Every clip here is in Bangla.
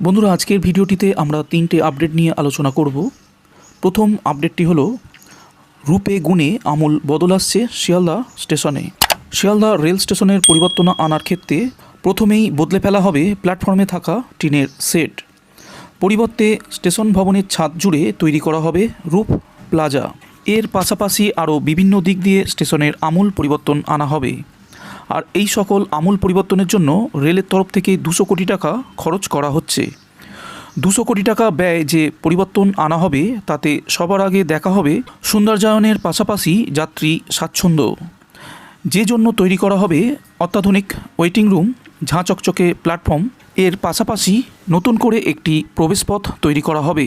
বন্ধুরা, আজকের ভিডিওটিতে আমরা তিনটে আপডেট নিয়ে আলোচনা করব। প্রথম আপডেটটি হলো রূপে গুণে আমূল বদল আসছে শিয়ালদা স্টেশনে। শিয়ালদা রেল স্টেশনের পরিবর্তন আনার ক্ষেত্রে প্রথমেই বদলে ফেলা হবে প্ল্যাটফর্মে থাকা টিনের সেট। পরিবর্তে স্টেশন ভবনের ছাদ জুড়ে তৈরি করা হবে রূপ প্লাজা। এর পাশাপাশি আরও বিভিন্ন দিক দিয়ে স্টেশনের আমূল পরিবর্তন আনা হবে। আর এই সকল আমূল পরিবর্তনের জন্য রেলের তরফ থেকে 200 কোটি টাকা খরচ করা হচ্ছে। 200 কোটি টাকা ব্যয় যে পরিবর্তন আনা হবে তাতে সবার আগে দেখা হবে সৌন্দর্যায়নের পাশাপাশি যাত্রী স্বাচ্ছন্দ্য, যে জন্য তৈরি করা হবে অত্যাধুনিক ওয়েটিং রুম, ঝাঁ চকচকে প্ল্যাটফর্ম। এর পাশাপাশি নতুন করে একটি প্রবেশপথ তৈরি করা হবে,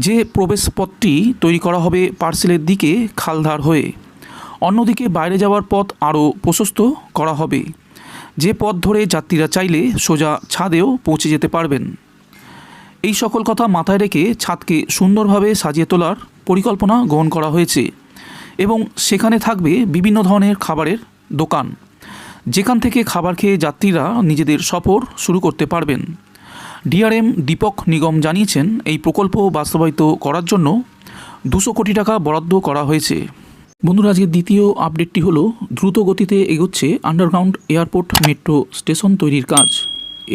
যে প্রবেশপথটি তৈরি করা হবে পার্সেলের দিকে খালধার হয়ে। অন্যদিকে বাইরে যাওয়ার পথ আরও প্রশস্ত করা হবে, যে পথ ধরে যাত্রীরা চাইলে সোজা ছাদেও পৌঁছে যেতে পারবেন। এই সকল কথা মাথায় রেখে ছাদকে সুন্দরভাবে সাজিয়ে তোলার পরিকল্পনা গ্রহণ করা হয়েছে এবং সেখানে থাকবে বিভিন্ন ধরনের খাবারের দোকান, যেখান থেকে খাবার খেয়ে যাত্রীরা নিজেদের সফর শুরু করতে পারবেন। ডিআরএম দীপক নিগম জানিয়েছেন, এই প্রকল্প বাস্তবায়িত করার জন্য 200 কোটি টাকা বরাদ্দ করা হয়েছে। বন্ধুরা, আজকের দ্বিতীয় আপডেটটি হলো দ্রুত গতিতে এগোচ্ছে আন্ডারগ্রাউন্ড এয়ারপোর্ট মেট্রো স্টেশন তৈরির কাজ।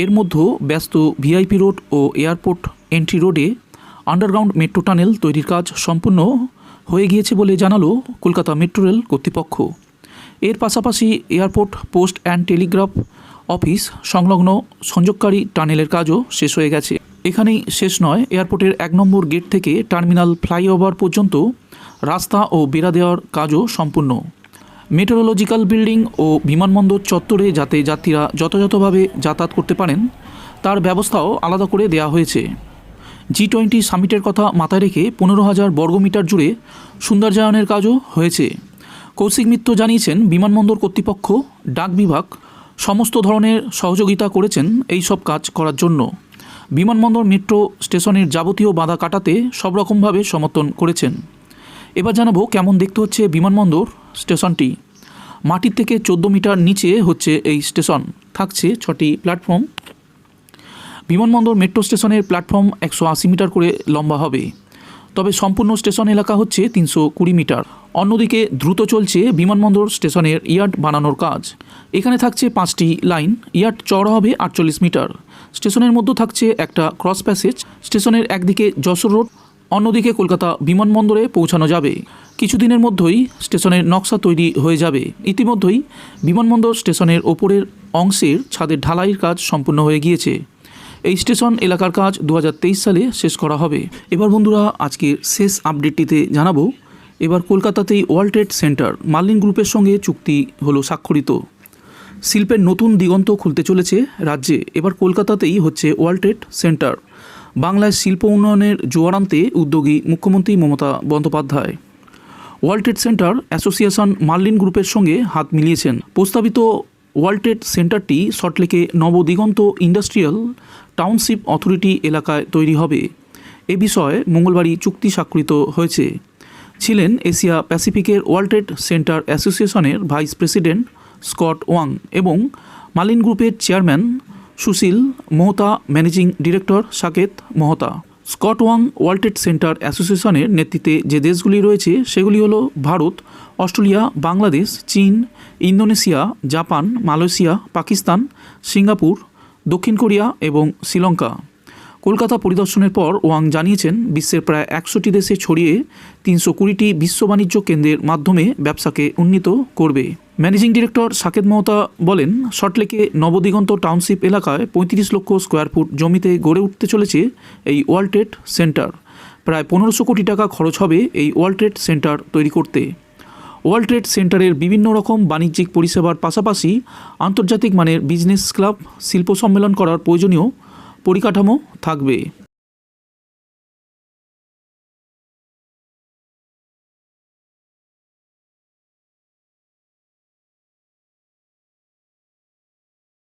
এর মধ্যে ব্যস্ত ভিআইপি রোড ও এয়ারপোর্ট এন্ট্রি রোডে আন্ডারগ্রাউন্ড মেট্রো টানেল তৈরির কাজ সম্পূর্ণ হয়ে গিয়েছে বলে জানালো কলকাতা মেট্রো রেল কর্তৃপক্ষ। এর পাশাপাশি airport post and Telegraph office সংলগ্ন সংযোগকারী টানেলের কাজও শেষ হয়ে গেছে। এখানেই শেষ নয়, এয়ারপোর্টের 1 নম্বর গেট থেকে টার্মিনাল ফ্লাইওভার পর্যন্ত রাস্তা ও বেড়া দেওয়ার কাজও সম্পূর্ণ। মেট্রোলজিক্যাল বিল্ডিং ও বিমানবন্দর চত্বরে যাতে যাত্রীরা যথাযথভাবে যাতায়াত করতে পারেন তার ব্যবস্থাও আলাদা করে দেওয়া হয়েছে। G20 সামিটের কথা মাথায় রেখে 15,000 বর্গমিটার জুড়ে সৌন্দর্যায়নের কাজও হয়েছে। কৌশিক মিত্র জানিয়েছেন, বিমানবন্দর কর্তৃপক্ষ, ডাক বিভাগ সমস্ত ধরনের সহযোগিতা করেছেন এই সব কাজ করার জন্য। বিমানবন্দর মেট্রো স্টেশনের যাবতীয় বাধা কাটাতে সব রকমভাবে সমর্থন করেছেন। এবার জানাবো কেমন দেখতে হচ্ছে বিমানবন্দর স্টেশনটি। মাটির থেকে 14 মিটার নিচে হচ্ছে এই স্টেশন, থাকছে 6টি প্ল্যাটফর্ম। বিমানবন্দর মেট্রো স্টেশনের প্ল্যাটফর্ম 180 মিটার করে লম্বা হবে, তবে সম্পূর্ণ স্টেশন এলাকা হচ্ছে 320 মিটার। অন্যদিকে দ্রুত চলছে বিমানবন্দর স্টেশনের ইয়ার্ড বানানোর কাজ। এখানে থাকছে 5টি লাইন, ইয়ার্ড চওড়া হবে 48 মিটার। স্টেশনের মধ্যে থাকছে একটা ক্রস প্যাসেজ। স্টেশনের একদিকে যশোর রোড, অন্যদিকে কলকাতা বিমানবন্দরে পৌঁছানো যাবে। কিছুদিনের মধ্যেই স্টেশনের নকশা তৈরি হয়ে যাবে। ইতিমধ্যেই বিমানবন্দর স্টেশনের ওপরের অংশের ছাদের ঢালাইয়ের কাজ সম্পূর্ণ হয়ে গিয়েছে। এই স্টেশন এলাকার কাজ 2023 সালে শেষ করা হবে। এবার বন্ধুরা, আজকের শেষ আপডেটটিতে জানাবো, এবার কলকাতাতেই ওয়ার্ল্ড ট্রেড সেন্টার মার্লিন গ্রুপের সঙ্গে চুক্তি হলো স্বাক্ষরিত। শিল্পের নতুন দিগন্ত খুলতে চলেছে রাজ্যে। এবার কলকাতাতেই হচ্ছে ওয়ার্ল্ড ট্রেড সেন্টার। বাংলায় শিল্প উন্নয়নের জোয়ার আনতে উদ্যোগী মুখ্যমন্ত্রী Mamata Bandyopadhyay. World trade center association Merlin গ্রুপের সঙ্গে হাত মিলিয়েছেন। প্রস্তাবিত ওয়ার্ল্ড ট্রেড সেন্টারটি সল্টলেকে নবদিগন্ত ইন্ডাস্ট্রিয়াল টাউনশিপ অথরিটি এলাকায় তৈরি হবে। এ বিষয়ে মঙ্গলবারই চুক্তি স্বাক্ষরিত হয়েছে। ছিলেন এশিয়া প্যাসিফিকের ওয়ার্ল্ড ট্রেড সেন্টার অ্যাসোসিয়েশনের ভাইস প্রেসিডেন্ট স্কট ওয়াং এবং মার্লিন গ্রুপের chairman Sushil Mohta, managing director Saket Mohta. Scott Wang World trade Center অ্যাসোসিয়েশনের নেতৃত্বে যে দেশগুলি রয়েছে সেগুলি হলো ভারত, অস্ট্রেলিয়া, বাংলাদেশ, চীন, Indonesia, Japan, Malaysia, Pakistan, Singapore, দক্ষিণ কোরিয়া এবং শ্রীলঙ্কা। কলকাতা পরিদর্শনের পর ওয়াং জানিয়েছেন, বিশ্বের প্রায় 100টি দেশে ছড়িয়ে 320টি বিশ্ব বাণিজ্য কেন্দ্রের মাধ্যমে ব্যবসাকে উন্নীত করবে। ম্যানেজিং ডিরেক্টর সাকেত মোহতা বলেন, সল্টলেকে নবদিগন্ত টাউনশিপ এলাকায় 35 লক্ষ স্কোয়ার ফুট জমিতে গড়ে উঠতে চলেছে এই ওয়ার্ল্ড ট্রেড সেন্টার। প্রায় 1500 কোটি টাকা খরচ হবে এই ওয়ার্ল্ড ট্রেড সেন্টার তৈরি করতে। ওয়ার্ল্ড ট্রেড সেন্টারের বিভিন্ন রকম বাণিজ্যিক পরিষেবার পাশাপাশি আন্তর্জাতিক মানের বিজনেস ক্লাব, শিল্প সম্মেলন করার প্রয়োজনীয় পরিকাঠামো থাকবে।